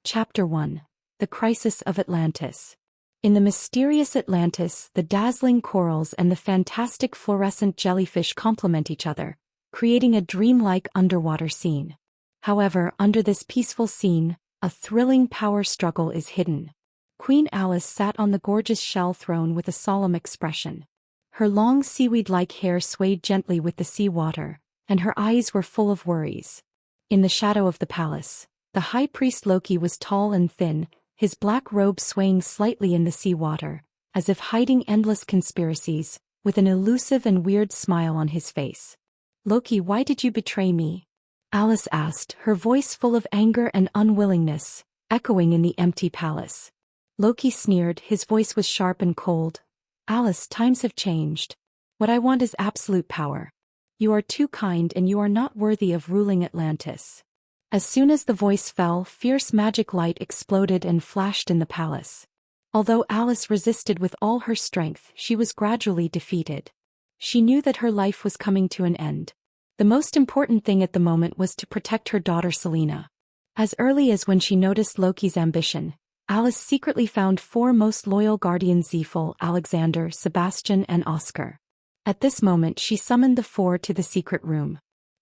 Chapter 1. The Crisis of Atlantis. In the mysterious Atlantis, the dazzling corals and the fantastic fluorescent jellyfish complement each other, creating a dreamlike underwater scene. However, under this peaceful scene, a thrilling power struggle is hidden. Queen Alice sat on the gorgeous shell throne with a solemn expression. Her long seaweed-like hair swayed gently with the sea water, and her eyes were full of worries. In the shadow of the palace, the high priest Loki was tall and thin, his black robe swaying slightly in the sea water, as if hiding endless conspiracies, with an elusive and weird smile on his face. "Loki, why did you betray me?" Alice asked, her voice full of anger and unwillingness, echoing in the empty palace. Loki sneered, his voice was sharp and cold. "Alice, times have changed. What I want is absolute power. You are too kind and you are not worthy of ruling Atlantis." As soon as the voice fell, fierce magic light exploded and flashed in the palace. Although Alice resisted with all her strength, she was gradually defeated. She knew that her life was coming to an end. The most important thing at the moment was to protect her daughter Selena. As early as when she noticed Loki's ambition, Alice secretly found 4 most loyal guardians: Zeful, Alexander, Sebastian, and Oscar. At this moment she summoned the 4 to the secret room.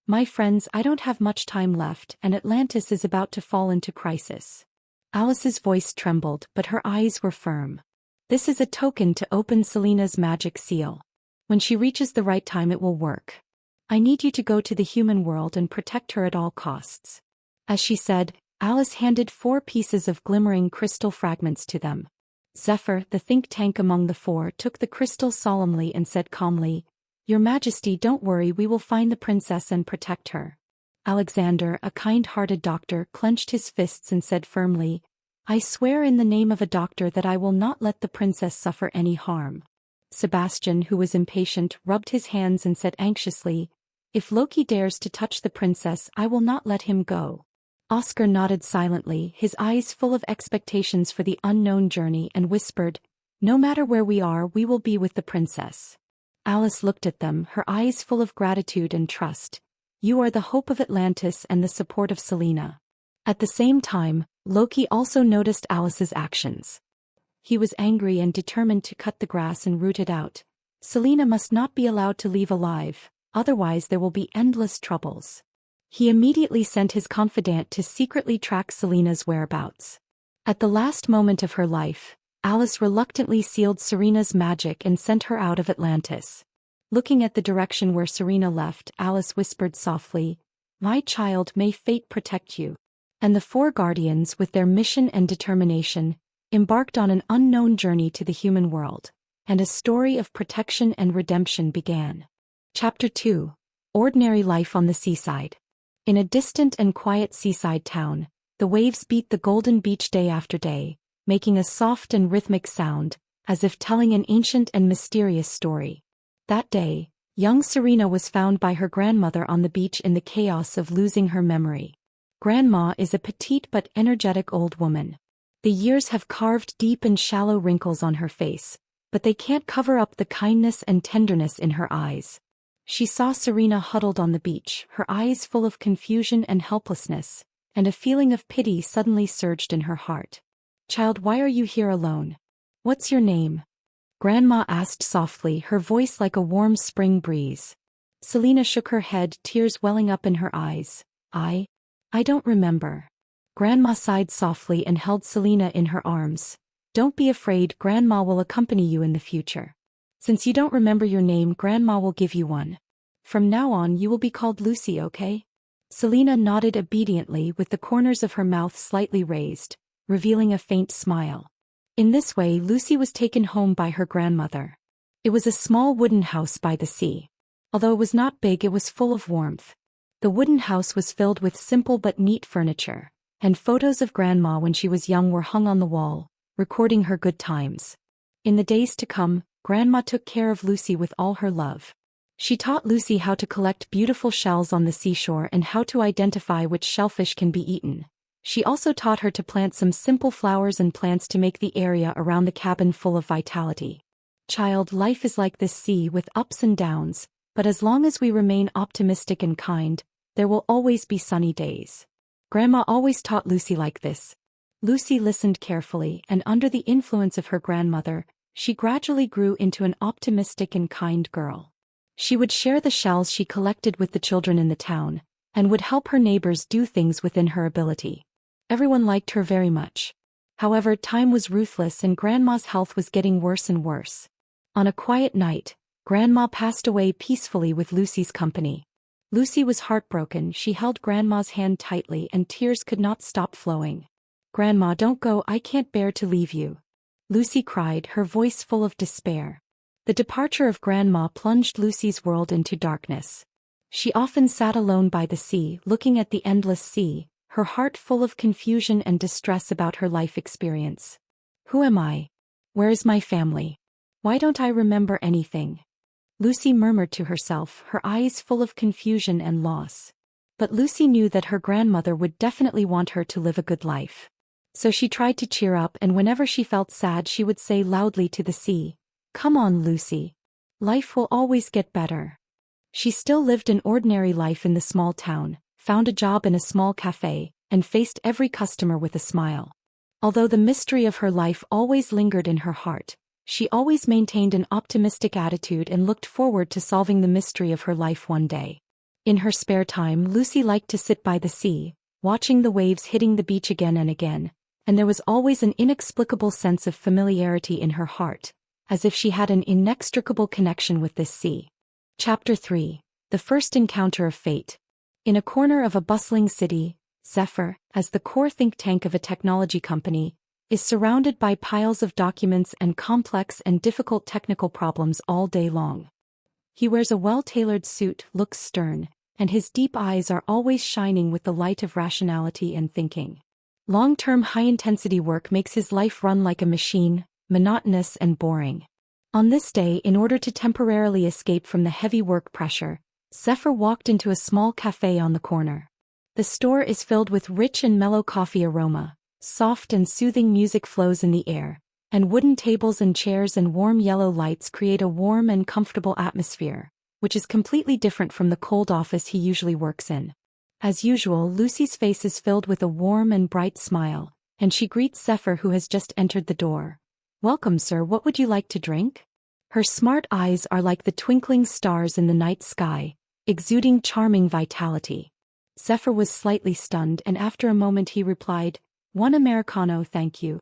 "My friends, I don't have much time left, and Atlantis is about to fall into crisis." Alice's voice trembled, but her eyes were firm. "This is a token to open Selena's magic seal. When she reaches the right time it will work. I need you to go to the human world and protect her at all costs." As she said, Alice handed 4 pieces of glimmering crystal fragments to them. Zephyr, the think tank among the 4, took the crystals solemnly and said calmly, "Your Majesty, don't worry, we will find the princess and protect her." Alexander, a kind-hearted doctor, clenched his fists and said firmly, "I swear in the name of a doctor that I will not let the princess suffer any harm." Sebastian, who was impatient, rubbed his hands and said anxiously, "If Loki dares to touch the princess, I will not let him go." Oscar nodded silently, his eyes full of expectations for the unknown journey, and whispered, "No matter where we are, we will be with the princess." Alice looked at them, her eyes full of gratitude and trust. "You are the hope of Atlantis and the support of Selena." At the same time, Loki also noticed Alice's actions. He was angry and determined to cut the grass and root it out. Selena must not be allowed to leave alive, otherwise there will be endless troubles. He immediately sent his confidant to secretly track Selena's whereabouts. At the last moment of her life, Alice reluctantly sealed Serena's magic and sent her out of Atlantis. Looking at the direction where Serena left, Alice whispered softly, "My child, may fate protect you." And the 4 guardians, with their mission and determination, embarked on an unknown journey to the human world, and a story of protection and redemption began. Chapter 2. Ordinary Life on the Seaside. In a distant and quiet seaside town, the waves beat the golden beach day after day, making a soft and rhythmic sound, as if telling an ancient and mysterious story. That day, young Serena was found by her grandmother on the beach in the chaos of losing her memory. Grandma is a petite but energetic old woman. The years have carved deep and shallow wrinkles on her face, but they can't cover up the kindness and tenderness in her eyes. She saw Serena huddled on the beach, her eyes full of confusion and helplessness, and a feeling of pity suddenly surged in her heart. "Child, why are you here alone? What's your name?" Grandma asked softly, her voice like a warm spring breeze. Selena shook her head, tears welling up in her eyes. I don't remember." Grandma sighed softly and held Selena in her arms. "Don't be afraid, Grandma will accompany you in the future. Since you don't remember your name, Grandma will give you one. From now on you will be called Lucy, okay?" Selena nodded obediently, with the corners of her mouth slightly raised, revealing a faint smile. In this way Lucy was taken home by her grandmother. It was a small wooden house by the sea. Although it was not big, it was full of warmth. The wooden house was filled with simple but neat furniture, and photos of Grandma when she was young were hung on the wall, recording her good times. In the days to come, Grandma took care of Lucy with all her love. She taught Lucy how to collect beautiful shells on the seashore and how to identify which shellfish can be eaten. She also taught her to plant some simple flowers and plants to make the area around the cabin full of vitality. "Child, life is like this sea with ups and downs, but as long as we remain optimistic and kind, there will always be sunny days." Grandma always taught Lucy like this. Lucy listened carefully, and under the influence of her grandmother, she gradually grew into an optimistic and kind girl. She would share the shells she collected with the children in the town, and would help her neighbors do things within her ability. Everyone liked her very much. However, time was ruthless and Grandma's health was getting worse and worse. On a quiet night, Grandma passed away peacefully with Lucy's company. Lucy was heartbroken. She held Grandma's hand tightly and tears could not stop flowing. "Grandma, don't go, I can't bear to leave you," Lucy cried, her voice full of despair. The departure of Grandma plunged Lucy's world into darkness. She often sat alone by the sea, looking at the endless sea, her heart full of confusion and distress about her life experience. "Who am I? Where is my family? Why don't I remember anything?" Lucy murmured to herself, her eyes full of confusion and loss. But Lucy knew that her grandmother would definitely want her to live a good life. So she tried to cheer up, and whenever she felt sad she would say loudly to the sea, "Come on, Lucy. Life will always get better." She still lived an ordinary life in the small town, found a job in a small cafe, and faced every customer with a smile. Although the mystery of her life always lingered in her heart, she always maintained an optimistic attitude and looked forward to solving the mystery of her life one day. In her spare time, Lucy liked to sit by the sea, watching the waves hitting the beach again and again, and there was always an inexplicable sense of familiarity in her heart, as if she had an inextricable connection with this sea. Chapter 3. The First Encounter of Fate. In a corner of a bustling city, Zephyr, as the core think tank of a technology company, is surrounded by piles of documents and complex and difficult technical problems all day long. He wears a well-tailored suit, looks stern, and his deep eyes are always shining with the light of rationality and thinking. Long-term high-intensity work makes his life run like a machine, monotonous and boring. On this day, in order to temporarily escape from the heavy work pressure, Zephyr walked into a small cafe on the corner. The store is filled with rich and mellow coffee aroma, soft and soothing music flows in the air, and wooden tables and chairs and warm yellow lights create a warm and comfortable atmosphere, which is completely different from the cold office he usually works in. As usual, Lucy's face is filled with a warm and bright smile, and she greets Zephyr, who has just entered the door. "Welcome, sir, what would you like to drink?" Her smart eyes are like the twinkling stars in the night sky, exuding charming vitality. Zephyr was slightly stunned, and after a moment he replied, "One Americano, thank you."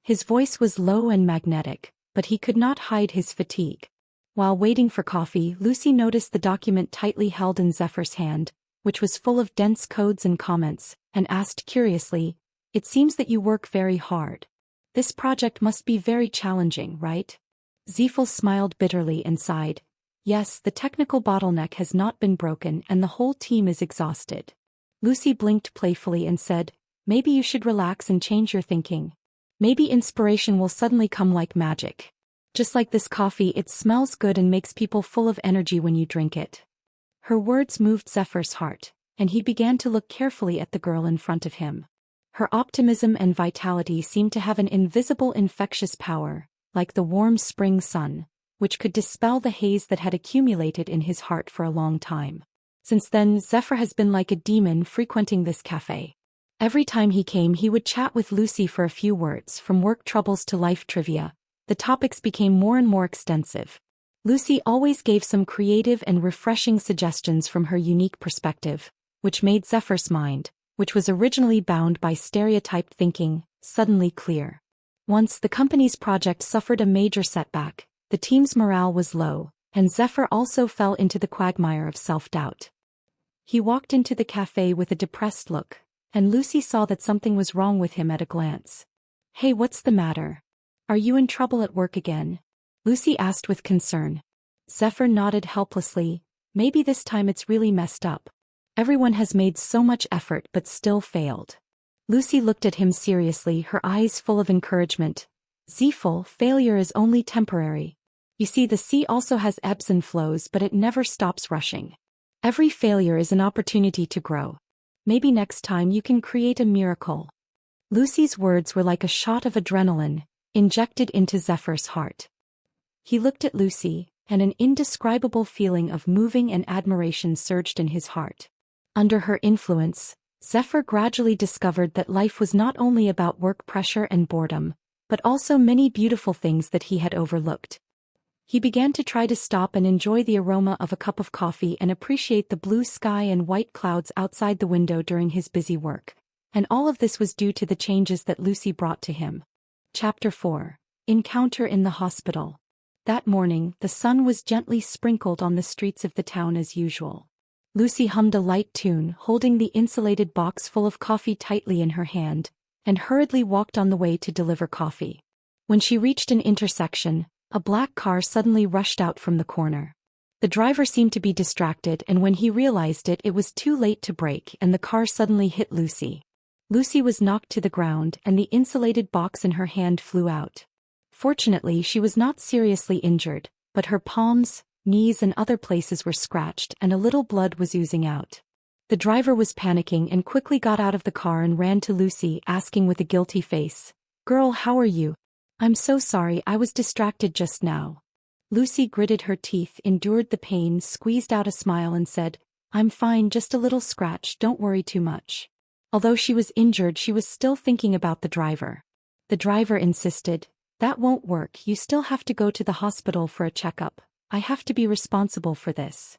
His voice was low and magnetic, but he could not hide his fatigue. While waiting for coffee, Lucy noticed the document tightly held in Zephyr's hand, which was full of dense codes and comments, and asked curiously, "It seems that you work very hard. This project must be very challenging, right?" Zephyr smiled bitterly and sighed. "Yes, the technical bottleneck has not been broken and the whole team is exhausted." Lucy blinked playfully and said, "Maybe you should relax and change your thinking. Maybe inspiration will suddenly come like magic. Just like this coffee, it smells good and makes people full of energy when you drink it." Her words moved Zephyr's heart, and he began to look carefully at the girl in front of him. Her optimism and vitality seemed to have an invisible infectious power, like the warm spring sun, which could dispel the haze that had accumulated in his heart for a long time. Since then, Zephyr has been like a demon frequenting this cafe. Every time he came, he would chat with Lucy for a few words. From work troubles to life trivia, the topics became more and more extensive. Lucy always gave some creative and refreshing suggestions from her unique perspective, which made Zephyr's mind, which was originally bound by stereotyped thinking, suddenly clear. Once the company's project suffered a major setback, the team's morale was low, and Zephyr also fell into the quagmire of self-doubt. He walked into the cafe with a depressed look, and Lucy saw that something was wrong with him at a glance. "Hey, what's the matter? Are you in trouble at work again?" Lucy asked with concern. Zephyr nodded helplessly. "Maybe this time it's really messed up. Everyone has made so much effort but still failed." Lucy looked at him seriously, her eyes full of encouragement. "Zephyr, failure is only temporary. You see, the sea also has ebbs and flows, but it never stops rushing. Every failure is an opportunity to grow. Maybe next time you can create a miracle." Lucy's words were like a shot of adrenaline, injected into Zephyr's heart. He looked at Lucy, and an indescribable feeling of moving and admiration surged in his heart. Under her influence, Zephyr gradually discovered that life was not only about work pressure and boredom, but also many beautiful things that he had overlooked. He began to try to stop and enjoy the aroma of a cup of coffee and appreciate the blue sky and white clouds outside the window during his busy work. And all of this was due to the changes that Lucy brought to him. Chapter 4. Encounter in the Hospital. That morning, the sun was gently sprinkled on the streets of the town as usual. Lucy hummed a light tune, holding the insulated box full of coffee tightly in her hand, and hurriedly walked on the way to deliver coffee. When she reached an intersection, a black car suddenly rushed out from the corner. The driver seemed to be distracted, and when he realized it, it was too late to brake and the car suddenly hit Lucy. Lucy was knocked to the ground and the insulated box in her hand flew out. Fortunately, she was not seriously injured, but her palms, knees and other places were scratched and a little blood was oozing out. The driver was panicking and quickly got out of the car and ran to Lucy, asking with a guilty face, "Girl, how are you? I'm so sorry, I was distracted just now." Lucy gritted her teeth, endured the pain, squeezed out a smile and said, "I'm fine, just a little scratch, don't worry too much." Although she was injured, she was still thinking about the driver. The driver insisted, "That won't work, you still have to go to the hospital for a checkup. I have to be responsible for this."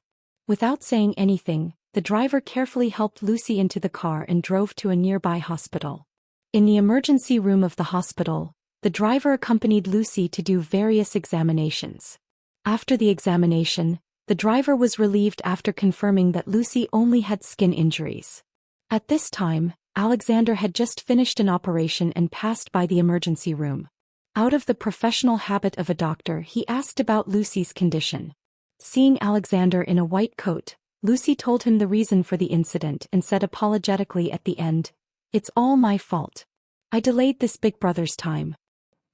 Without saying anything, the driver carefully helped Lucy into the car and drove to a nearby hospital. In the emergency room of the hospital, the driver accompanied Lucy to do various examinations. After the examination, the driver was relieved after confirming that Lucy only had skin injuries. At this time, Alexander had just finished an operation and passed by the emergency room. Out of the professional habit of a doctor, he asked about Lucy's condition. Seeing Alexander in a white coat, Lucy told him the reason for the incident and said apologetically at the end, "It's all my fault. I delayed this big brother's time.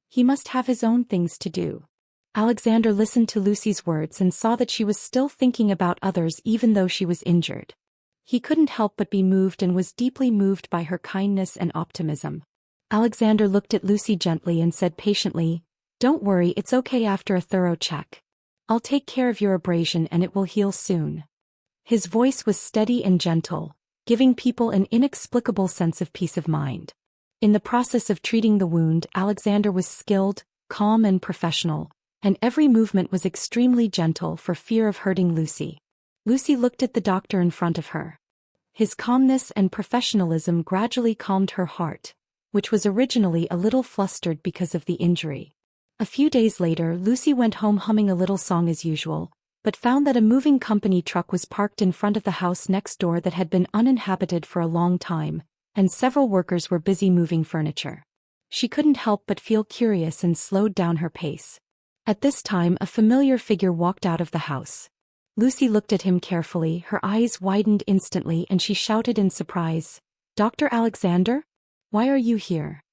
He must have his own things to do." Alexander listened to Lucy's words and saw that she was still thinking about others even though she was injured. He couldn't help but be moved and was deeply moved by her kindness and optimism. Alexander looked at Lucy gently and said patiently, "Don't worry, it's okay after a thorough check. I'll take care of your abrasion and it will heal soon." His voice was steady and gentle, giving people an inexplicable sense of peace of mind. In the process of treating the wound, Alexander was skilled, calm and professional, and every movement was extremely gentle for fear of hurting Lucy. Lucy looked at the doctor in front of her. His calmness and professionalism gradually calmed her heart, which was originally a little flustered because of the injury. A few days later, Lucy went home humming a little song as usual, but found that a moving company truck was parked in front of the house next door that had been uninhabited for a long time, and several workers were busy moving furniture. She couldn't help but feel curious and slowed down her pace. At this time, a familiar figure walked out of the house. Lucy looked at him carefully, her eyes widened instantly and she shouted in surprise, "Dr. Alexander? Why are you here?"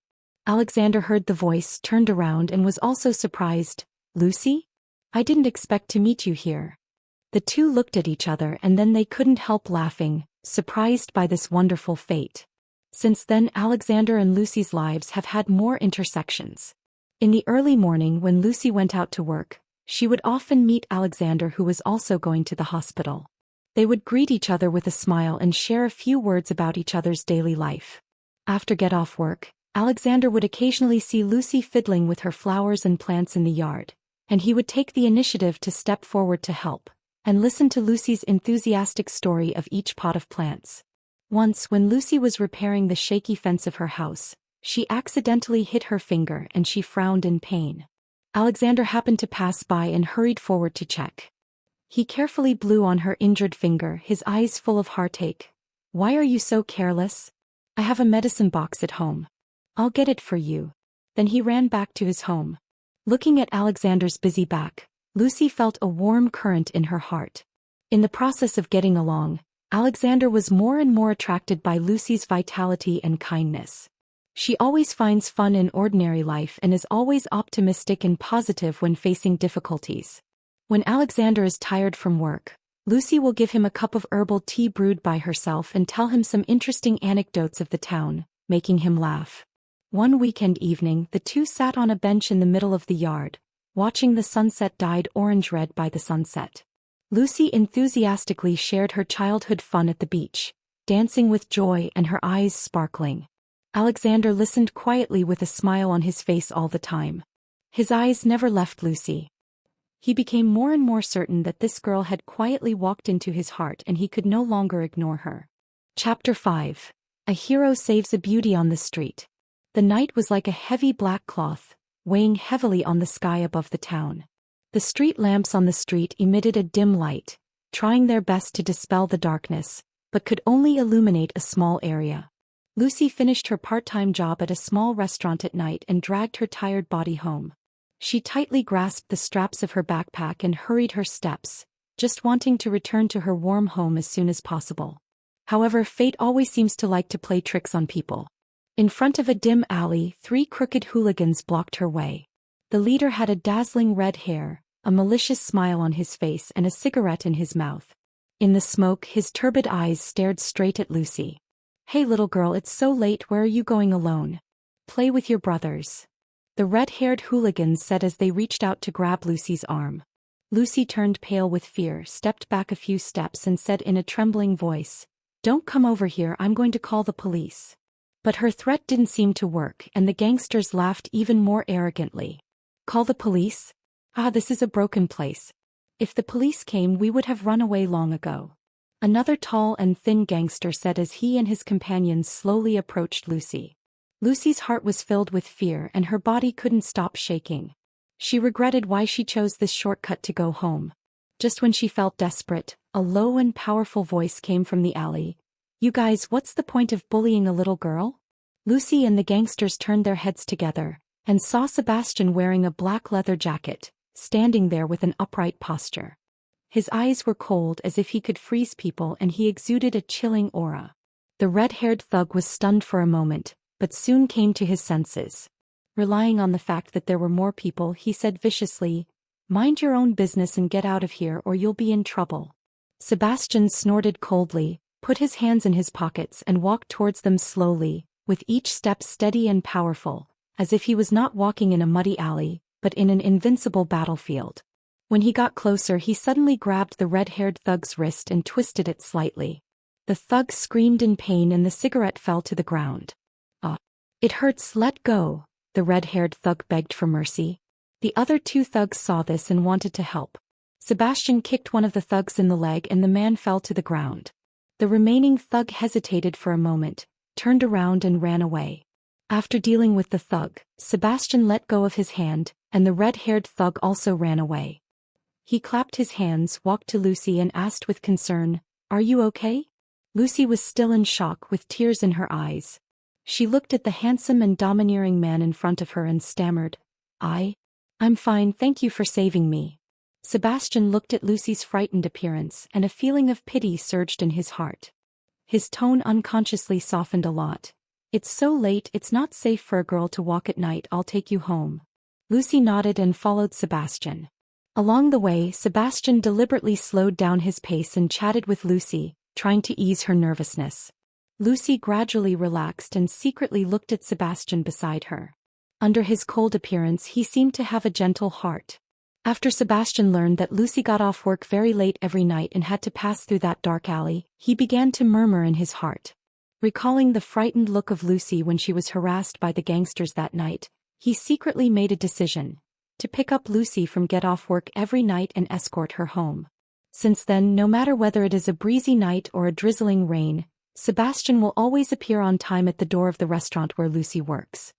Alexander heard the voice, turned around and was also surprised. "Lucy? I didn't expect to meet you here." The two looked at each other and then they couldn't help laughing, surprised by this wonderful fate. Since then, Alexander and Lucy's lives have had more intersections. In the early morning when Lucy went out to work, she would often meet Alexander, who was also going to the hospital. They would greet each other with a smile and share a few words about each other's daily life. After get off work, Alexander would occasionally see Lucy fiddling with her flowers and plants in the yard, and he would take the initiative to step forward to help, and listen to Lucy's enthusiastic story of each pot of plants. Once, when Lucy was repairing the shaky fence of her house, she accidentally hit her finger and she frowned in pain. Alexander happened to pass by and hurried forward to check. He carefully blew on her injured finger, his eyes full of heartache. "Why are you so careless? I have a medicine box at home. I'll get it for you." Then he ran back to his home. Looking at Alexander's busy back, Lucy felt a warm current in her heart. In the process of getting along, Alexander was more and more attracted by Lucy's vitality and kindness. She always finds fun in ordinary life and is always optimistic and positive when facing difficulties. When Alexander is tired from work, Lucy will give him a cup of herbal tea brewed by herself and tell him some interesting anecdotes of the town, making him laugh. One weekend evening, the two sat on a bench in the middle of the yard, watching the sunset dyed orange-red by the sunset. Lucy enthusiastically shared her childhood fun at the beach, dancing with joy and her eyes sparkling. Alexander listened quietly with a smile on his face all the time. His eyes never left Lucy. He became more and more certain that this girl had quietly walked into his heart and he could no longer ignore her. Chapter 5. A hero saves a beauty on the street. The night was like a heavy black cloth, weighing heavily on the sky above the town. The street lamps on the street emitted a dim light, trying their best to dispel the darkness, but could only illuminate a small area. Lucy finished her part-time job at a small restaurant at night and dragged her tired body home. She tightly grasped the straps of her backpack and hurried her steps, just wanting to return to her warm home as soon as possible. However, fate always seems to like to play tricks on people. In front of a dim alley, 3 crooked hooligans blocked her way. The leader had a dazzling red hair, a malicious smile on his face and a cigarette in his mouth. In the smoke, his turbid eyes stared straight at Lucy. "Hey little girl, it's so late, where are you going alone? Play with your brothers," the red-haired hooligans said as they reached out to grab Lucy's arm. Lucy turned pale with fear, stepped back a few steps and said in a trembling voice, "Don't come over here, I'm going to call the police." But her threat didn't seem to work and the gangsters laughed even more arrogantly. "Call the police? This is a broken place. If the police came, we would have run away long ago," another tall and thin gangster said as he and his companions slowly approached Lucy. Lucy's heart was filled with fear and her body couldn't stop shaking. She regretted why she chose this shortcut to go home. Just when she felt desperate, a low and powerful voice came from the alley. "You guys, what's the point of bullying a little girl?" Lucy and the gangsters turned their heads together and saw Sebastian wearing a black leather jacket, standing there with an upright posture. His eyes were cold as if he could freeze people and he exuded a chilling aura. The red-haired thug was stunned for a moment, but soon came to his senses. Relying on the fact that there were more people, he said viciously, "Mind your own business and get out of here or you'll be in trouble." Sebastian snorted coldly, put his hands in his pockets and walked towards them slowly, with each step steady and powerful, as if he was not walking in a muddy alley, but in an invincible battlefield. When he got closer, he suddenly grabbed the red-haired thug's wrist and twisted it slightly. The thug screamed in pain and the cigarette fell to the ground. "It hurts, let go," the red-haired thug begged for mercy. The other 2 thugs saw this and wanted to help. Sebastian kicked one of the thugs in the leg and the man fell to the ground. The remaining thug hesitated for a moment, turned around and ran away. After dealing with the thug, Sebastian let go of his hand, and the red-haired thug also ran away. He clapped his hands, walked to Lucy and asked with concern, "Are you okay?" Lucy was still in shock with tears in her eyes. She looked at the handsome and domineering man in front of her and stammered, I'm fine, thank you for saving me." Sebastian looked at Lucy's frightened appearance and a feeling of pity surged in his heart. His tone unconsciously softened a lot. "It's so late, it's not safe for a girl to walk at night, I'll take you home." Lucy nodded and followed Sebastian. Along the way, Sebastian deliberately slowed down his pace and chatted with Lucy, trying to ease her nervousness. Lucy gradually relaxed and secretly looked at Sebastian beside her. Under his cold appearance, he seemed to have a gentle heart. After Sebastian learned that Lucy got off work very late every night and had to pass through that dark alley, he began to murmur in his heart. Recalling the frightened look of Lucy when she was harassed by the gangsters that night, he secretly made a decision to pick up Lucy from get off work every night and escort her home. Since then, no matter whether it is a breezy night or a drizzling rain, Sebastian will always appear on time at the door of the restaurant where Lucy works.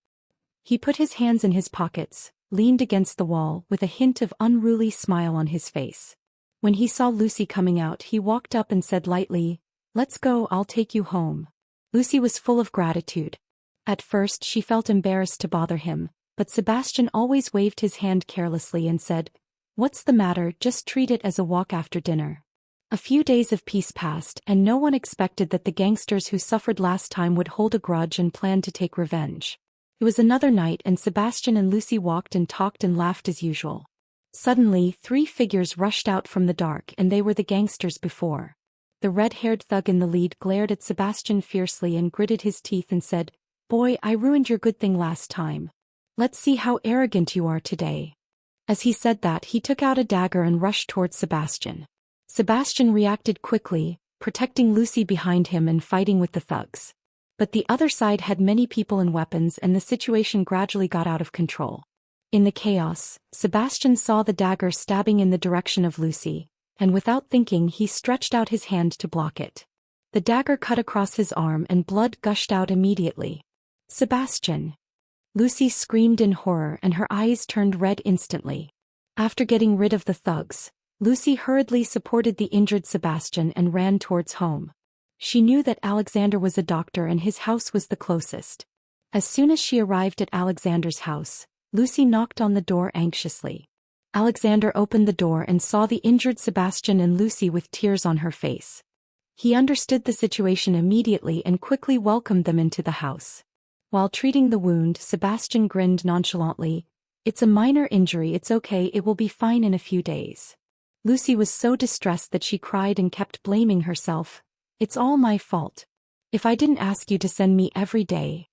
He put his hands in his pockets, leaned against the wall with a hint of unruly smile on his face. When he saw Lucy coming out, he walked up and said lightly, "Let's go, I'll take you home." Lucy was full of gratitude. At first she felt embarrassed to bother him, but Sebastian always waved his hand carelessly and said, "What's the matter, just treat it as a walk after dinner." A few days of peace passed and no one expected that the gangsters who suffered last time would hold a grudge and plan to take revenge. It was another night and Sebastian and Lucy walked and talked and laughed as usual. Suddenly, 3 figures rushed out from the dark and they were the gangsters before. The red-haired thug in the lead glared at Sebastian fiercely and gritted his teeth and said, "Boy, I ruined your good thing last time. Let's see how arrogant you are today." As he said that, he took out a dagger and rushed towards Sebastian. Sebastian reacted quickly, protecting Lucy behind him and fighting with the thugs. But the other side had many people and weapons, and the situation gradually got out of control. In the chaos, Sebastian saw the dagger stabbing in the direction of Lucy, and without thinking he stretched out his hand to block it. The dagger cut across his arm and blood gushed out immediately. "Sebastian!" Lucy screamed in horror and her eyes turned red instantly. After getting rid of the thugs, Lucy hurriedly supported the injured Sebastian and ran towards home. She knew that Alexander was a doctor and his house was the closest. As soon as she arrived at Alexander's house, Lucy knocked on the door anxiously. Alexander opened the door and saw the injured Sebastian and Lucy with tears on her face. He understood the situation immediately and quickly welcomed them into the house. While treating the wound, Sebastian grinned nonchalantly. "It's a minor injury, it's okay, it will be fine in a few days." Lucy was so distressed that she cried and kept blaming herself. "It's all my fault. If I didn't ask you to send me every day."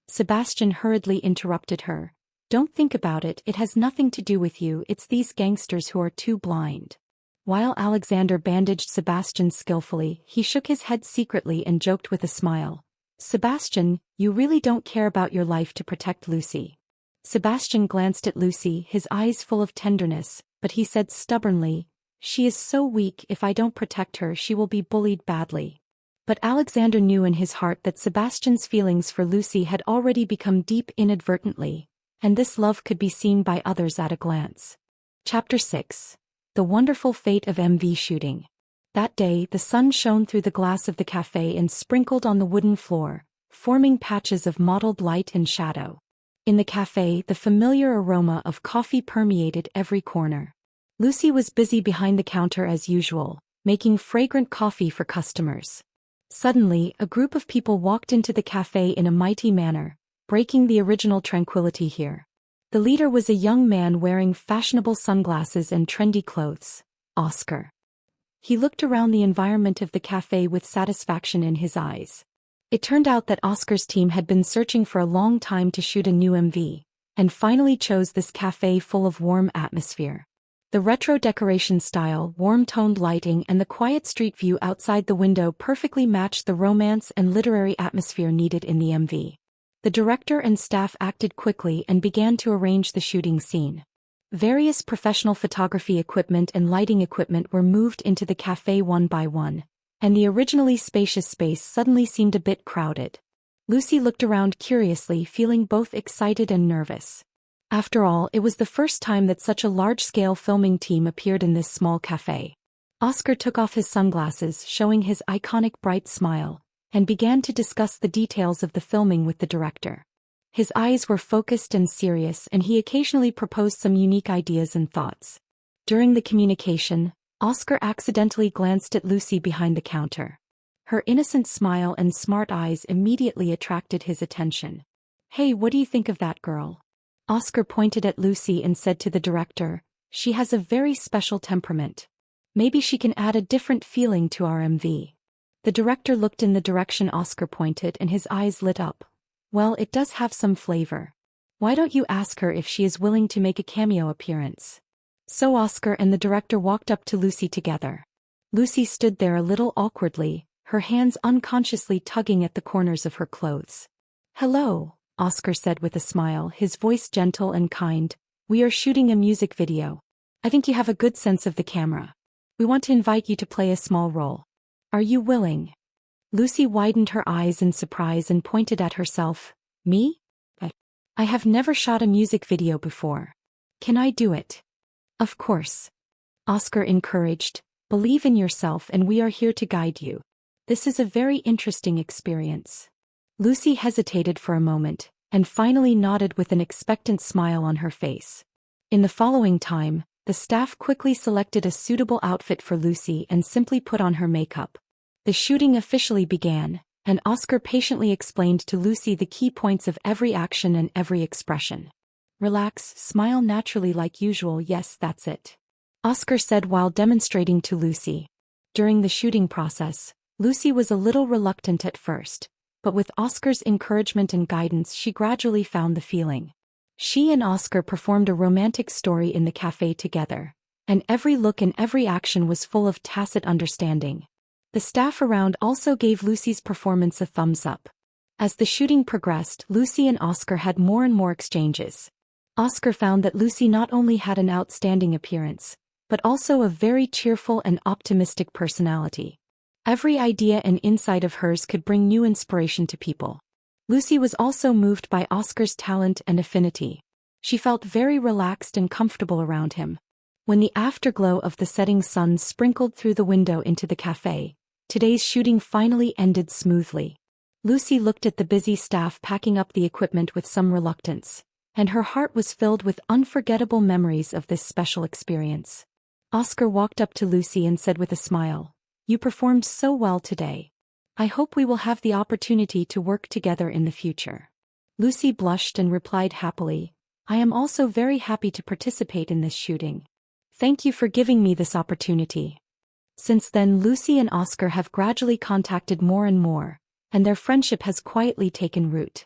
Sebastian hurriedly interrupted her. "Don't think about it, it has nothing to do with you, it's these gangsters who are too blind." While Alexander bandaged Sebastian skillfully, he shook his head secretly and joked with a smile. "Sebastian, you really don't care about your life to protect Lucy." Sebastian glanced at Lucy, his eyes full of tenderness, but he said stubbornly, "She is so weak, if I don't protect her she will be bullied badly." But Alexander knew in his heart that Sebastian's feelings for Lucy had already become deep inadvertently, and this love could be seen by others at a glance. Chapter 6. The Wonderful Fate of MV Shooting. That day the sun shone through the glass of the cafe and sprinkled on the wooden floor, forming patches of mottled light and shadow. In the cafe the familiar aroma of coffee permeated every corner. Lucy was busy behind the counter as usual, making fragrant coffee for customers. Suddenly, a group of people walked into the cafe in a mighty manner, breaking the original tranquility here. The leader was a young man wearing fashionable sunglasses and trendy clothes, Oscar. He looked around the environment of the cafe with satisfaction in his eyes. It turned out that Oscar's team had been searching for a long time to shoot a new MV, and finally chose this cafe full of warm atmosphere. The retro decoration style, warm-toned lighting and the quiet street view outside the window perfectly matched the romance and literary atmosphere needed in the MV. The director and staff acted quickly and began to arrange the shooting scene. Various professional photography equipment and lighting equipment were moved into the cafe one by one, and the originally spacious space suddenly seemed a bit crowded. Lucy looked around curiously, feeling both excited and nervous. After all, it was the first time that such a large-scale filming team appeared in this small cafe. Oscar took off his sunglasses, showing his iconic bright smile, and began to discuss the details of the filming with the director. His eyes were focused and serious, and he occasionally proposed some unique ideas and thoughts. During the communication, Oscar accidentally glanced at Lucy behind the counter. Her innocent smile and smart eyes immediately attracted his attention. "Hey, what do you think of that girl?" Oscar pointed at Lucy and said to the director, "She has a very special temperament. Maybe she can add a different feeling to our MV." The director looked in the direction Oscar pointed and his eyes lit up. "Well, it does have some flavor. Why don't you ask her if she is willing to make a cameo appearance?" So Oscar and the director walked up to Lucy together. Lucy stood there a little awkwardly, her hands unconsciously tugging at the corners of her clothes. "Hello," Oscar said with a smile, his voice gentle and kind. "We are shooting a music video. I think you have a good sense of the camera. We want to invite you to play a small role. Are you willing?" Lucy widened her eyes in surprise and pointed at herself. "Me? But I have never shot a music video before. Can I do it?" "Of course." Oscar encouraged. "Believe in yourself and we are here to guide you. This is a very interesting experience." Lucy hesitated for a moment, and finally nodded with an expectant smile on her face. In the following time, the staff quickly selected a suitable outfit for Lucy and simply put on her makeup. The shooting officially began, and Oscar patiently explained to Lucy the key points of every action and every expression. "Relax, smile naturally like usual, yes, that's it," Oscar said while demonstrating to Lucy. During the shooting process, Lucy was a little reluctant at first, but with Oscar's encouragement and guidance she gradually found the feeling. She and Oscar performed a romantic story in the cafe together, and every look and every action was full of tacit understanding. The staff around also gave Lucy's performance a thumbs up. As the shooting progressed, Lucy and Oscar had more and more exchanges. Oscar found that Lucy not only had an outstanding appearance, but also a very cheerful and optimistic personality. Every idea and insight of hers could bring new inspiration to people. Lucy was also moved by Oscar's talent and affinity. She felt very relaxed and comfortable around him. When the afterglow of the setting sun sprinkled through the window into the cafe, today's shooting finally ended smoothly. Lucy looked at the busy staff packing up the equipment with some reluctance, and her heart was filled with unforgettable memories of this special experience. Oscar walked up to Lucy and said with a smile, "You performed so well today. I hope we will have the opportunity to work together in the future." Lucy blushed and replied happily, "I am also very happy to participate in this shooting. Thank you for giving me this opportunity." Since then, Lucy and Oscar have gradually contacted more and more, and their friendship has quietly taken root.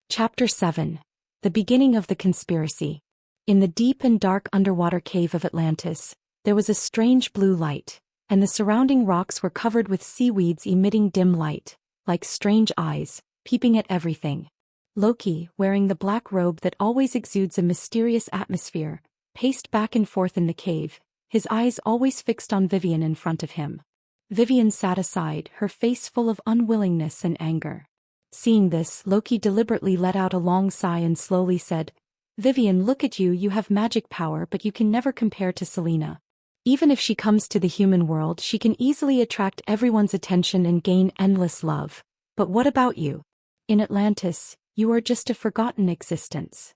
Chapter 7. The Beginning of the Conspiracy. In the deep and dark underwater cave of Atlantis, there was a strange blue light, and the surrounding rocks were covered with seaweeds emitting dim light, like strange eyes, peeping at everything. Loki, wearing the black robe that always exudes a mysterious atmosphere, paced back and forth in the cave, his eyes always fixed on Vivian in front of him. Vivian sat aside, her face full of unwillingness and anger. Seeing this, Loki deliberately let out a long sigh and slowly said, "Vivian, look at you, you have magic power, but you can never compare to Selena. Even if she comes to the human world, she can easily attract everyone's attention and gain endless love. But what about you? In Atlantis, you are just a forgotten existence."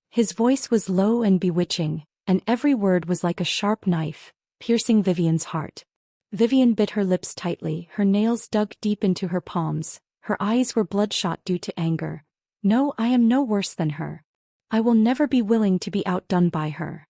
His voice was low and bewitching, and every word was like a sharp knife, piercing Vivian's heart. Vivian bit her lips tightly, her nails dug deep into her palms, her eyes were bloodshot due to anger. "No, I am no worse than her. I will never be willing to be outdone by her."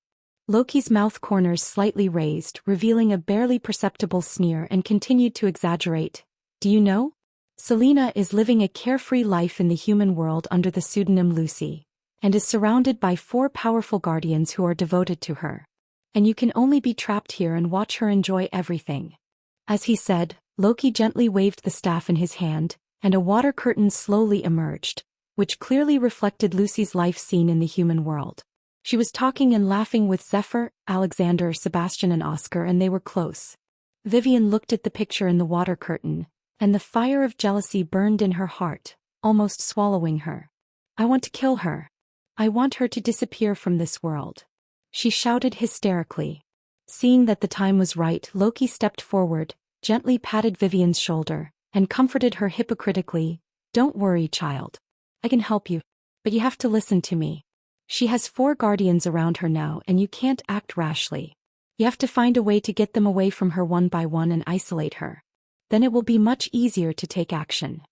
Loki's mouth corners slightly raised, revealing a barely perceptible sneer, and continued to exaggerate. "Do you know? Selena is living a carefree life in the human world under the pseudonym Lucy, and is surrounded by 4 powerful guardians who are devoted to her. And you can only be trapped here and watch her enjoy everything." As he said, Loki gently waved the staff in his hand, and a water curtain slowly emerged, which clearly reflected Lucy's life scene in the human world. She was talking and laughing with Zephyr, Alexander, Sebastian and Oscar, and they were close. Vivian looked at the picture in the water curtain, and the fire of jealousy burned in her heart, almost swallowing her. "I want to kill her. I want her to disappear from this world," she shouted hysterically. Seeing that the time was right, Loki stepped forward, gently patted Vivian's shoulder, and comforted her hypocritically. "Don't worry, child. I can help you. But you have to listen to me. She has 4 guardians around her now, and you can't act rashly. You have to find a way to get them away from her one by one and isolate her. Then it will be much easier to take action."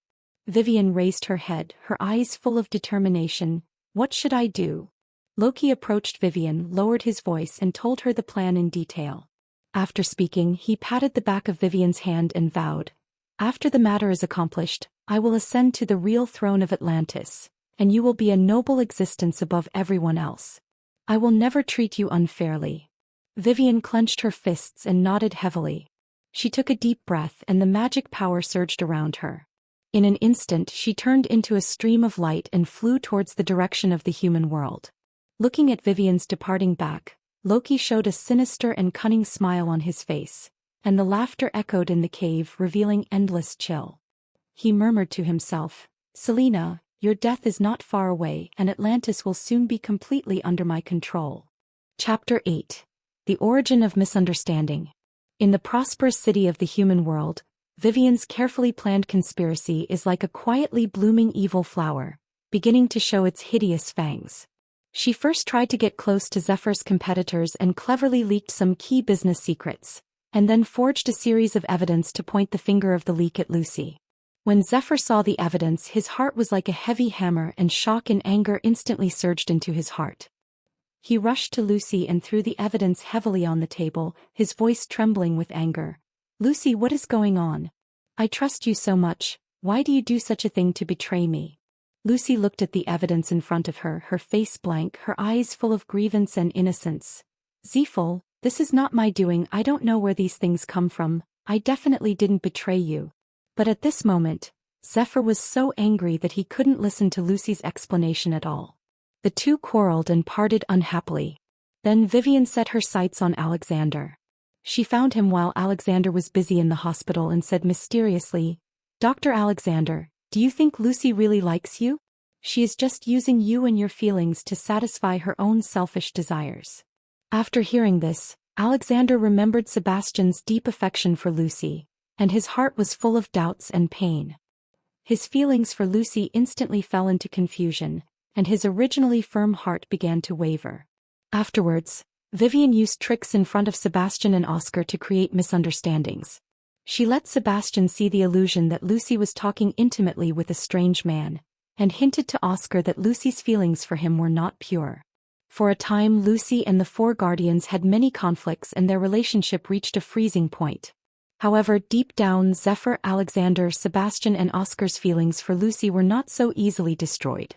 Vivian raised her head, her eyes full of determination. "What should I do?" Loki approached Vivian, lowered his voice and told her the plan in detail. After speaking, he patted the back of Vivian's hand and vowed, "After the matter is accomplished, I will ascend to the real throne of Atlantis, and you will be a noble existence above everyone else. I will never treat you unfairly." Vivian clenched her fists and nodded heavily. She took a deep breath and the magic power surged around her. In an instant she turned into a stream of light and flew towards the direction of the human world. Looking at Vivian's departing back, Loki showed a sinister and cunning smile on his face, and the laughter echoed in the cave, revealing endless chill. He murmured to himself, "Selena, your death is not far away, and Atlantis will soon be completely under my control." Chapter 8. The Origin of Misunderstanding. In the prosperous city of the human world, Vivian's carefully planned conspiracy is like a quietly blooming evil flower, beginning to show its hideous fangs. She first tried to get close to Zephyr's competitors and cleverly leaked some key business secrets, and then forged a series of evidence to point the finger of the leak at Lucy. When Zephyr saw the evidence, his heart was like a heavy hammer, and shock and anger instantly surged into his heart. He rushed to Lucy and threw the evidence heavily on the table, his voice trembling with anger. "Lucy, what is going on? I trust you so much, why do you do such a thing to betray me?" Lucy looked at the evidence in front of her, her face blank, her eyes full of grievance and innocence. "Zephyr, this is not my doing, I don't know where these things come from. I definitely didn't betray you. But at this moment, Zephyr was so angry that he couldn't listen to Lucy's explanation at all. The two quarreled and parted unhappily. Then Vivian set her sights on Alexander. She found him while Alexander was busy in the hospital and said mysteriously, "Dr. Alexander, do you think Lucy really likes you? She is just using you and your feelings to satisfy her own selfish desires." After hearing this, Alexander remembered Sebastian's deep affection for Lucy, and his heart was full of doubts and pain. His feelings for Lucy instantly fell into confusion, and his originally firm heart began to waver. Afterwards, Vivian used tricks in front of Sebastian and Oscar to create misunderstandings. She let Sebastian see the illusion that Lucy was talking intimately with a strange man, and hinted to Oscar that Lucy's feelings for him were not pure. For a time Lucy and the four guardians had many conflicts and their relationship reached a freezing point. However, deep down Zephyr, Alexander, Sebastian and Oscar's feelings for Lucy were not so easily destroyed.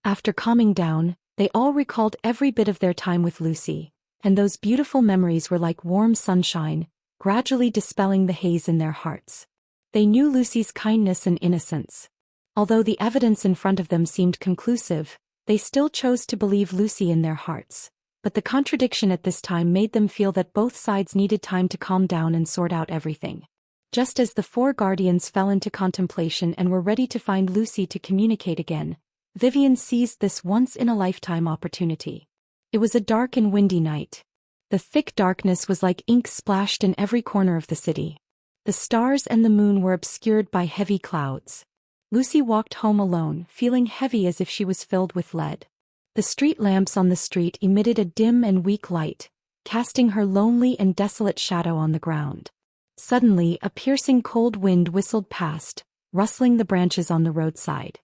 After calming down, they all recalled every bit of their time with Lucy, and those beautiful memories were like warm sunshine, gradually dispelling the haze in their hearts. They knew Lucy's kindness and innocence. Although the evidence in front of them seemed conclusive, they still chose to believe Lucy in their hearts. But the contradiction at this time made them feel that both sides needed time to calm down and sort out everything. Just as the four guardians fell into contemplation and were ready to find Lucy to communicate again, Vivian seized this once-in-a-lifetime opportunity. It was a dark and windy night. The thick darkness was like ink splashed in every corner of the city. The stars and the moon were obscured by heavy clouds. Lucy walked home alone, feeling heavy as if she was filled with lead. The street lamps on the street emitted a dim and weak light, casting her lonely and desolate shadow on the ground. Suddenly, a piercing cold wind whistled past, rustling the branches on the roadside.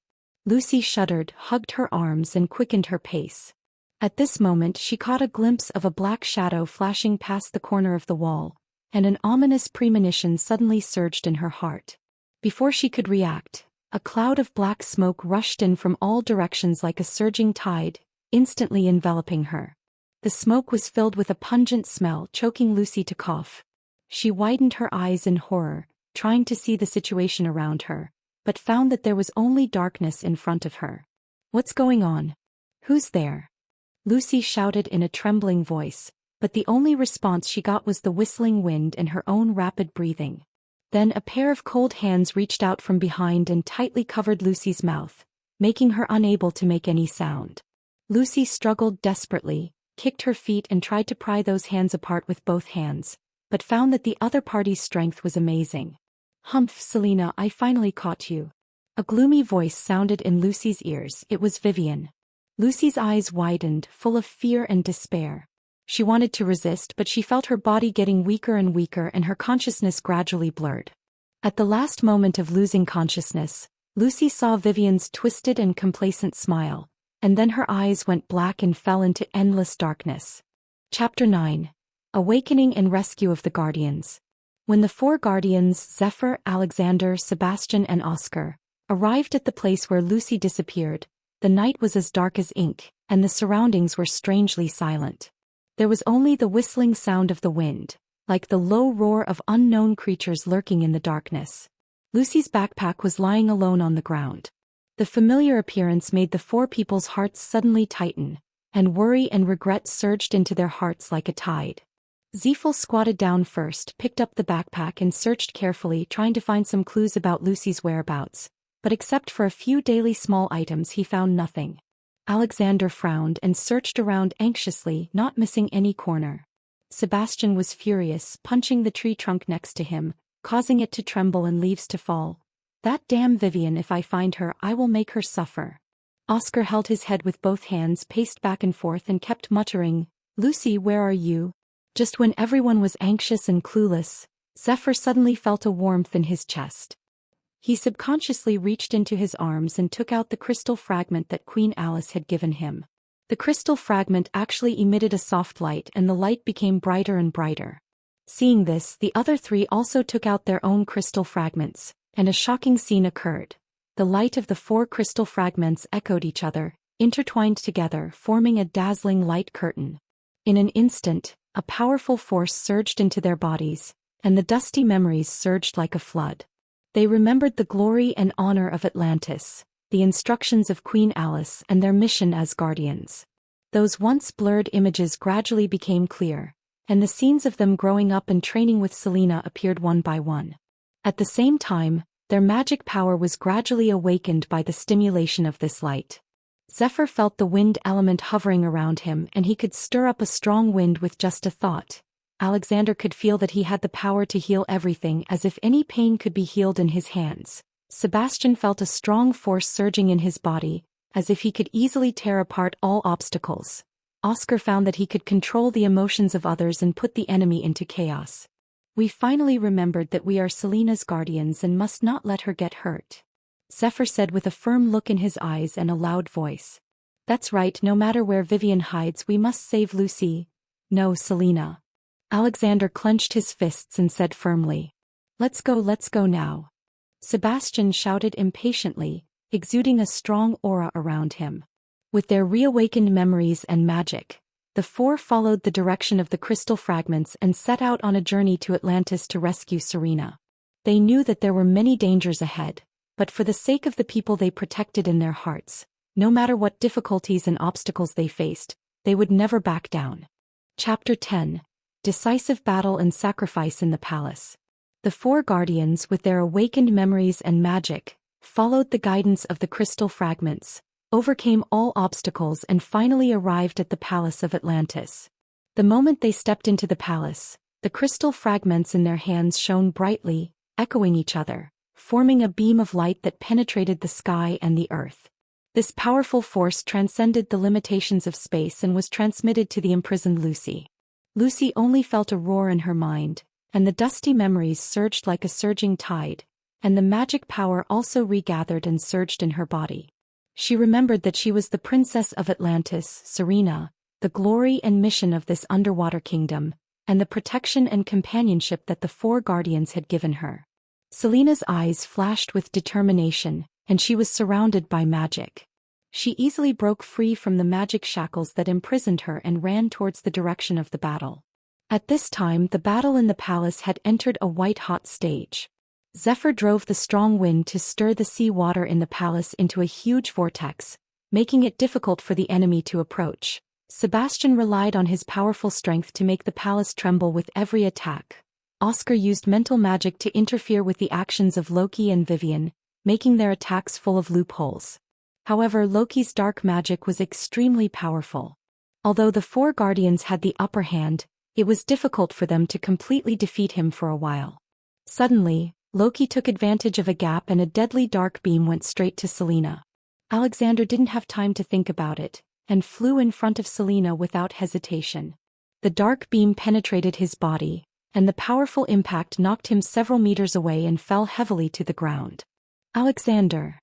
Lucy shuddered, hugged her arms and quickened her pace. At this moment she caught a glimpse of a black shadow flashing past the corner of the wall, and an ominous premonition suddenly surged in her heart. Before she could react, a cloud of black smoke rushed in from all directions like a surging tide, instantly enveloping her. The smoke was filled with a pungent smell, choking Lucy to cough. She widened her eyes in horror, trying to see the situation around her, but found that there was only darkness in front of her. "What's going on? Who's there?" Lucy shouted in a trembling voice, but the only response she got was the whistling wind and her own rapid breathing. Then a pair of cold hands reached out from behind and tightly covered Lucy's mouth, making her unable to make any sound. Lucy struggled desperately, kicked her feet and tried to pry those hands apart with both hands, but found that the other party's strength was amazing. "Humph, Selena, I finally caught you." A gloomy voice sounded in Lucy's ears. It was Vivian. Lucy's eyes widened, full of fear and despair. She wanted to resist, but she felt her body getting weaker and weaker and her consciousness gradually blurred. At the last moment of losing consciousness, Lucy saw Vivian's twisted and complacent smile, and then her eyes went black and fell into endless darkness. Chapter 9. Awakening and Rescue of the Guardians. When the four guardians, Zephyr, Alexander, Sebastian and Oscar, arrived at the place where Lucy disappeared, the night was as dark as ink, and the surroundings were strangely silent. There was only the whistling sound of the wind, like the low roar of unknown creatures lurking in the darkness. Lucy's backpack was lying alone on the ground. The familiar appearance made the four people's hearts suddenly tighten, and worry and regret surged into their hearts like a tide. Zephyr squatted down first, picked up the backpack and searched carefully, trying to find some clues about Lucy's whereabouts, but except for a few daily small items he found nothing. Alexander frowned and searched around anxiously, not missing any corner. Sebastian was furious, punching the tree trunk next to him, causing it to tremble and leaves to fall. "That damn Vivian, if I find her, I will make her suffer." Oscar held his head with both hands, paced back and forth and kept muttering, "Lucy, where are you?" Just when everyone was anxious and clueless, Zephyr suddenly felt a warmth in his chest. He subconsciously reached into his arms and took out the crystal fragment that Queen Alice had given him. The crystal fragment actually emitted a soft light and the light became brighter and brighter. Seeing this, the other three also took out their own crystal fragments, and a shocking scene occurred. The light of the four crystal fragments echoed each other, intertwined together, forming a dazzling light curtain. In an instant, a powerful force surged into their bodies, and the dusty memories surged like a flood. They remembered the glory and honor of Atlantis, the instructions of Queen Alice and their mission as guardians. Those once blurred images gradually became clear, and the scenes of them growing up and training with Selena appeared one by one. At the same time, their magic power was gradually awakened by the stimulation of this light. Zephyr felt the wind element hovering around him, and he could stir up a strong wind with just a thought. Alexander could feel that he had the power to heal everything, as if any pain could be healed in his hands. Sebastian felt a strong force surging in his body, as if he could easily tear apart all obstacles. Oscar found that he could control the emotions of others and put the enemy into chaos. We finally remembered that we are Selena's guardians and must not let her get hurt, Zephyr said with a firm look in his eyes and a loud voice. That's right, no matter where Vivian hides, we must save Lucy. No, Selena. Alexander clenched his fists and said firmly. Let's go now. Sebastian shouted impatiently, exuding a strong aura around him. With their reawakened memories and magic, the four followed the direction of the crystal fragments and set out on a journey to Atlantis to rescue Serena. They knew that there were many dangers ahead, but for the sake of the people they protected in their hearts, no matter what difficulties and obstacles they faced, they would never back down. Chapter 10. Decisive Battle and Sacrifice in the Palace. The four guardians, with their awakened memories and magic, followed the guidance of the crystal fragments, overcame all obstacles and finally arrived at the Palace of Atlantis. The moment they stepped into the palace, the crystal fragments in their hands shone brightly, echoing each other, forming a beam of light that penetrated the sky and the earth. This powerful force transcended the limitations of space and was transmitted to the imprisoned Lucy. Lucy only felt a roar in her mind, and the dusty memories surged like a surging tide, and the magic power also regathered and surged in her body. She remembered that she was the princess of Atlantis, Serena, the glory and mission of this underwater kingdom, and the protection and companionship that the four guardians had given her. Selena's eyes flashed with determination, and she was surrounded by magic. She easily broke free from the magic shackles that imprisoned her and ran towards the direction of the battle. At this time, the battle in the palace had entered a white-hot stage. Zephyr drove the strong wind to stir the sea water in the palace into a huge vortex, making it difficult for the enemy to approach. Sebastian relied on his powerful strength to make the palace tremble with every attack. Oscar used mental magic to interfere with the actions of Loki and Vivian, making their attacks full of loopholes. However, Loki's dark magic was extremely powerful. Although the four guardians had the upper hand, it was difficult for them to completely defeat him for a while. Suddenly, Loki took advantage of a gap and a deadly dark beam went straight to Selena. Alexander didn't have time to think about it, and flew in front of Selena without hesitation. The dark beam penetrated his body, and the powerful impact knocked him several meters away and fell heavily to the ground. Alexander!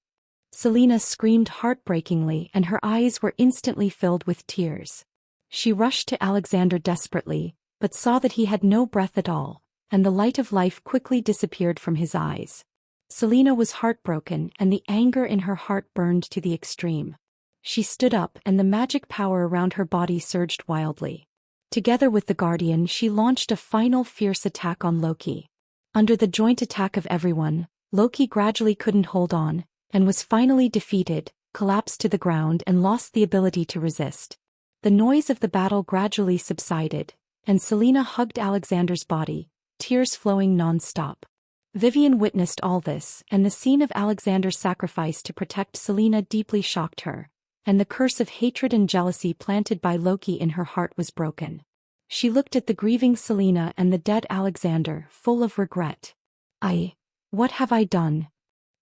Selena screamed heartbreakingly, and her eyes were instantly filled with tears. She rushed to Alexander desperately, but saw that he had no breath at all, and the light of life quickly disappeared from his eyes. Selena was heartbroken, and the anger in her heart burned to the extreme. She stood up, and the magic power around her body surged wildly. Together with the Guardian, she launched a final fierce attack on Loki. Under the joint attack of everyone, Loki gradually couldn't hold on, and was finally defeated, collapsed to the ground and lost the ability to resist. The noise of the battle gradually subsided, and Selena hugged Alexander's body, tears flowing non-stop. Vivian witnessed all this, and the scene of Alexander's sacrifice to protect Selena deeply shocked her, and the curse of hatred and jealousy planted by Loki in her heart was broken. She looked at the grieving Selena and the dead Alexander, full of regret. What have I done?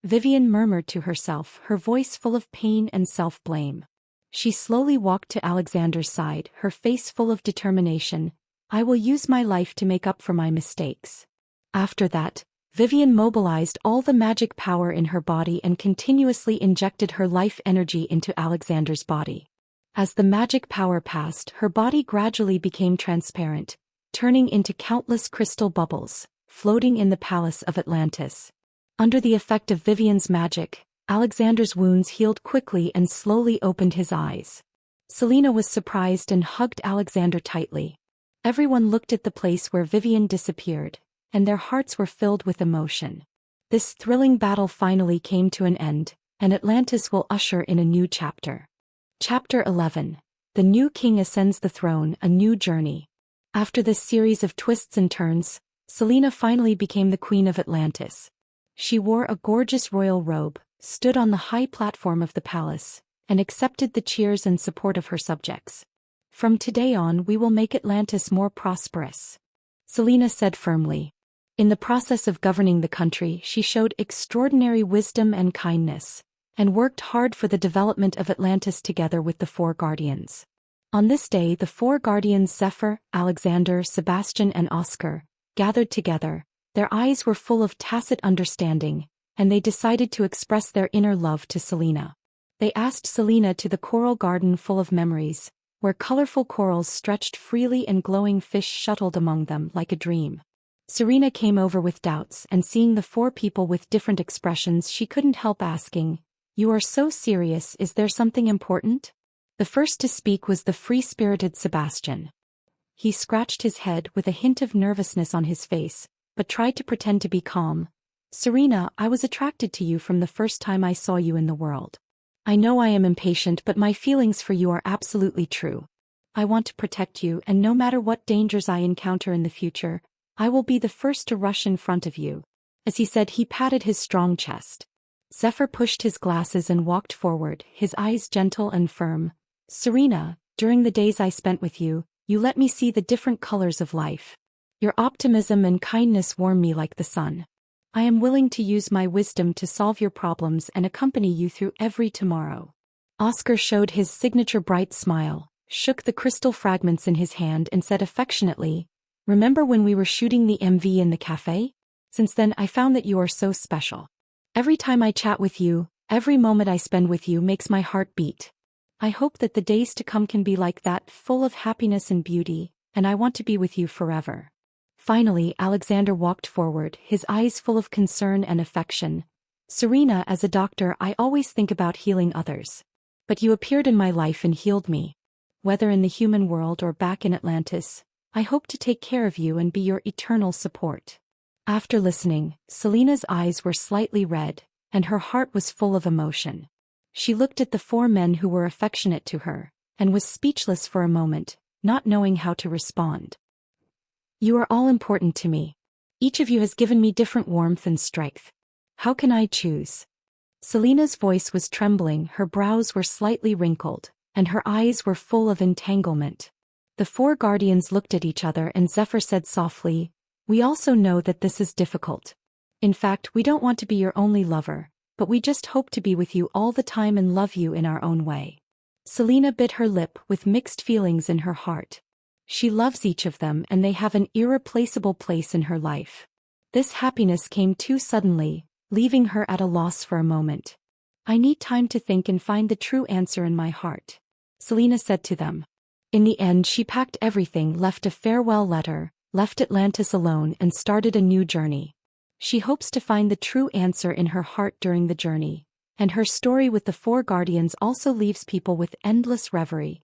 Vivian murmured to herself, her voice full of pain and self-blame. She slowly walked to Alexander's side, her face full of determination. I will use my life to make up for my mistakes. After that, Vivian mobilized all the magic power in her body and continuously injected her life energy into Alexander's body. As the magic power passed, her body gradually became transparent, turning into countless crystal bubbles, floating in the palace of Atlantis. Under the effect of Vivian's magic, Alexander's wounds healed quickly and slowly opened his eyes. Selena was surprised and hugged Alexander tightly. Everyone looked at the place where Vivian disappeared, and their hearts were filled with emotion. This thrilling battle finally came to an end, and Atlantis will usher in a new chapter. Chapter 11. The New King Ascends the Throne, a New Journey. After this series of twists and turns, Selena finally became the Queen of Atlantis. She wore a gorgeous royal robe, stood on the high platform of the palace, and accepted the cheers and support of her subjects. "From today on we will make Atlantis more prosperous," Selena said firmly. In the process of governing the country, she showed extraordinary wisdom and kindness, and worked hard for the development of Atlantis together with the four guardians. On this day, the four guardians Zephyr, Alexander, Sebastian and Oscar gathered together. Their eyes were full of tacit understanding, and they decided to express their inner love to Selena. They asked Selena to the coral garden full of memories, where colorful corals stretched freely and glowing fish shuttled among them like a dream. Serena came over with doubts, and seeing the four people with different expressions, she couldn't help asking, "You are so serious, is there something important?" The first to speak was the free-spirited Sebastian. He scratched his head with a hint of nervousness on his face, but tried to pretend to be calm. "Serena, I was attracted to you from the first time I saw you in the world. I know I am impatient, but my feelings for you are absolutely true. I want to protect you, and no matter what dangers I encounter in the future, I will be the first to rush in front of you." As he said, he patted his strong chest. Zephyr pushed his glasses and walked forward, his eyes gentle and firm. "Serena, during the days I spent with you, you let me see the different colors of life. Your optimism and kindness warm me like the sun. I am willing to use my wisdom to solve your problems and accompany you through every tomorrow." Oscar showed his signature bright smile, shook the crystal fragments in his hand and said affectionately, "Remember when we were shooting the MV in the cafe? Since then I found that you are so special. Every time I chat with you, every moment I spend with you makes my heart beat. I hope that the days to come can be like that, full of happiness and beauty, and I want to be with you forever." Finally, Alexander walked forward, his eyes full of concern and affection. "Serena, as a doctor, I always think about healing others. But you appeared in my life and healed me. Whether in the human world or back in Atlantis, I hope to take care of you and be your eternal support." After listening, Selena's eyes were slightly red, and her heart was full of emotion. She looked at the four men who were affectionate to her, and was speechless for a moment, not knowing how to respond. "You are all important to me. Each of you has given me different warmth and strength. How can I choose?" Selena's voice was trembling, her brows were slightly wrinkled, and her eyes were full of entanglement. The four guardians looked at each other, and Zephyr said softly, "We also know that this is difficult. In fact, we don't want to be your only lover, but we just hope to be with you all the time and love you in our own way." Selena bit her lip with mixed feelings in her heart. She loves each of them, and they have an irreplaceable place in her life. This happiness came too suddenly, leaving her at a loss for a moment. "I need time to think and find the true answer in my heart," Selena said to them. In the end, she packed everything, left a farewell letter, left Atlantis alone, and started a new journey. She hopes to find the true answer in her heart during the journey, and her story with the four guardians also leaves people with endless reverie,